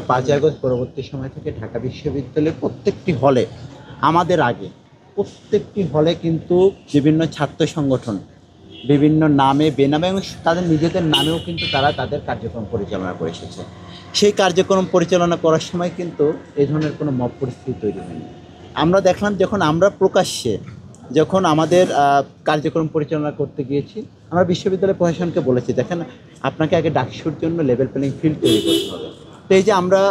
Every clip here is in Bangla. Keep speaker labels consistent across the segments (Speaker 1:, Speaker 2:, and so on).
Speaker 1: 5ই আগস্ট পরবর্তী সময় থেকে ঢাকা বিশ্ববিদ্যালয়ের প্রত্যেকটি হলে আমাদের আগে প্রত্যেকটি হলে কিন্তু বিভিন্ন ছাত্র সংগঠন বিভিন্ন নামে বেনামে এবং তাদের নিজেদের নামেও কিন্তু তারা তাদের কার্যক্রম পরিচালনা করে এসেছে। সেই কার্যক্রম পরিচালনা করার সময় কিন্তু এই ধরনের কোনো মব পরিস্থিতি তৈরি হয়নি। আমরা দেখলাম যখন আমরা প্রকাশ্যে যখন আমাদের কার্যক্রম পরিচালনা করতে গিয়েছি, আমরা বিশ্ববিদ্যালয় প্রশাসনকে বলেছি, দেখেন আপনাকে আগে ডাকসুর জন্য লেভেল প্লেইং ফিল্ড তৈরি করতে হবে। তো এই যে আমরা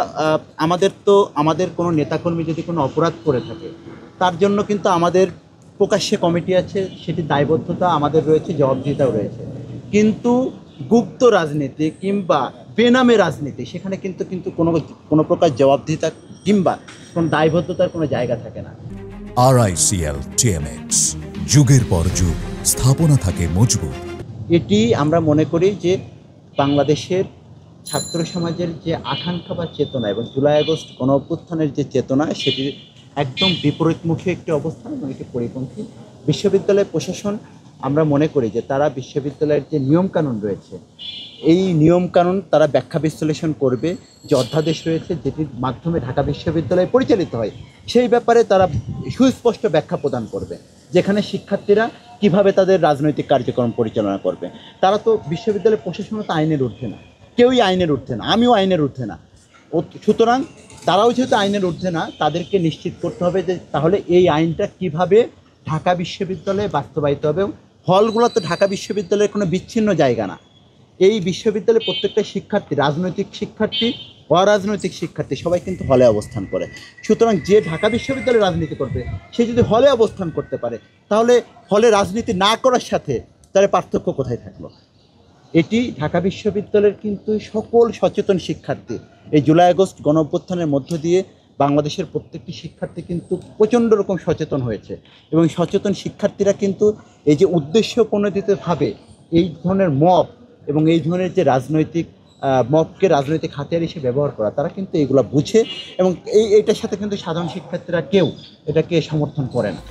Speaker 1: আমাদের কোনো নেতাকর্মী যদি কোনো অপরাধ করে থাকে তার জন্য কিন্তু আমাদের প্রকাশ্যে কমিটি আছে, সেটির দায়বদ্ধতা আমাদের রয়েছে, জবাবদিহিতাও রয়েছে। কিন্তু গুপ্ত রাজনীতি কিংবা বেনামে রাজনীতি সেখানে কিন্তু কিন্তু কোনো কোনো প্রকার জবাবদিহিতা কিংবা কোনো দায়বদ্ধতার কোনো জায়গা থাকে না।
Speaker 2: RICL TMX, যুগের পর যুগ স্থাপনা থাকে মজবুত।
Speaker 1: এটি আমরা মনে করি যে বাংলাদেশের ছাত্র সমাজের যে আকাঙ্ক্ষা বা চেতনা এবং জুলাই আগস্ট গণ অভ্যুত্থানের যে চেতনা সেটির একদম বিপরীতমুখী একটি অবস্থান এবং একটি পরিপন্থী। বিশ্ববিদ্যালয় প্রশাসন আমরা মনে করি যে তারা বিশ্ববিদ্যালয়ের যে নিয়মকানুন রয়েছে এই নিয়মকানুন তারা ব্যাখ্যা বিশ্লেষণ করবে, যে অধ্যাদেশ রয়েছে যেটির মাধ্যমে ঢাকা বিশ্ববিদ্যালয় পরিচালিত হয় সেই ব্যাপারে তারা সুস্পষ্ট ব্যাখ্যা প্রদান করবে, যেখানে শিক্ষার্থীরা কিভাবে তাদের রাজনৈতিক কার্যক্রম পরিচালনা করবে। তারা তো বিশ্ববিদ্যালয় প্রশাসনও তো আইনের ঊর্ধ্বে না, কেউই আইনের ঊর্ধ্বে না, আমিও আইনের ঊর্ধ্বে না। সুতরাং তারাও যেহেতু আইনের ঊর্ধ্বে না, তাদেরকে নিশ্চিত করতে হবে যে তাহলে এই আইনটা কিভাবে ঢাকা বিশ্ববিদ্যালয়ে বাস্তবায়িত হবে। হলগুলো তো ঢাকা বিশ্ববিদ্যালয়ের কোনো বিচ্ছিন্ন জায়গা না। এই বিশ্ববিদ্যালয়ের প্রত্যেকটা শিক্ষার্থী, রাজনৈতিক শিক্ষার্থী, অরাজনৈতিক শিক্ষার্থী সবাই কিন্তু হলে অবস্থান করে। সুতরাং যে ঢাকা বিশ্ববিদ্যালয়ে রাজনীতি করবে সে যদি হলে অবস্থান করতে পারে তাহলে হলে রাজনীতি না করার সাথে তার পার্থক্য কোথায় থাকলো? এটি ঢাকা বিশ্ববিদ্যালয়ের কিন্তু সকল সচেতন শিক্ষার্থী এই জুলাই আগস্ট গণ অভ্যুত্থানের মধ্য দিয়ে বাংলাদেশের প্রত্যেকটি শিক্ষার্থী কিন্তু প্রচণ্ড রকম সচেতন হয়েছে এবং সচেতন শিক্ষার্থীরা কিন্তু এই যে উদ্দেশ্য প্রণোদিতভাবে এই ধরনের মব এবং এই ধরনের যে রাজনৈতিক মবকে রাজনৈতিক হাতিয়ার হিসেবে ব্যবহার করা, তারা কিন্তু এগুলো বুঝে এবং এইটার সাথে কিন্তু সাধারণ শিক্ষার্থীরা কেউ এটাকে সমর্থন করে না।